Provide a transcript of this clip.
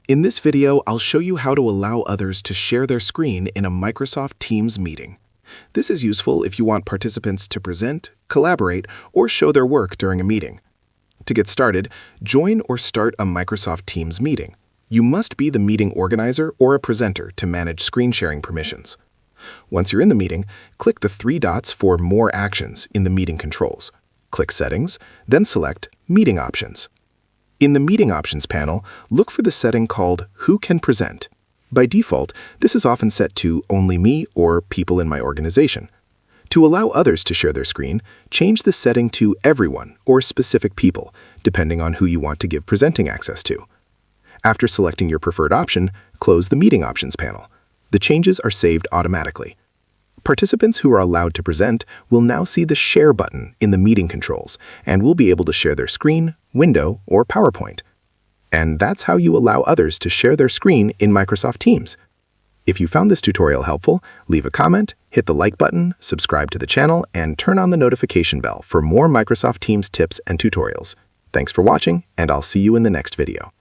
In this video, I'll show you how to allow others to share their screen in a Microsoft Teams meeting. This is useful if you want participants to present, collaborate, or show their work during a meeting. To get started, join or start a Microsoft Teams meeting. You must be the meeting organizer or a presenter to manage screen sharing permissions. Once you're in the meeting, click the three dots for More Actions in the Meeting Controls. Click Settings, then select Meeting Options. In the Meeting Options panel, look for the setting called Who Can Present. By default, this is often set to Only Me or People in my organization. To allow others to share their screen, change the setting to Everyone or Specific People, depending on who you want to give presenting access to. After selecting your preferred option, close the Meeting Options panel. The changes are saved automatically. Participants who are allowed to present will now see the Share button in the meeting controls and will be able to share their screen, window, or PowerPoint. And that's how you allow others to share their screen in Microsoft Teams. If you found this tutorial helpful, leave a comment, hit the like button, subscribe to the channel, and turn on the notification bell for more Microsoft Teams tips and tutorials. Thanks for watching, and I'll see you in the next video.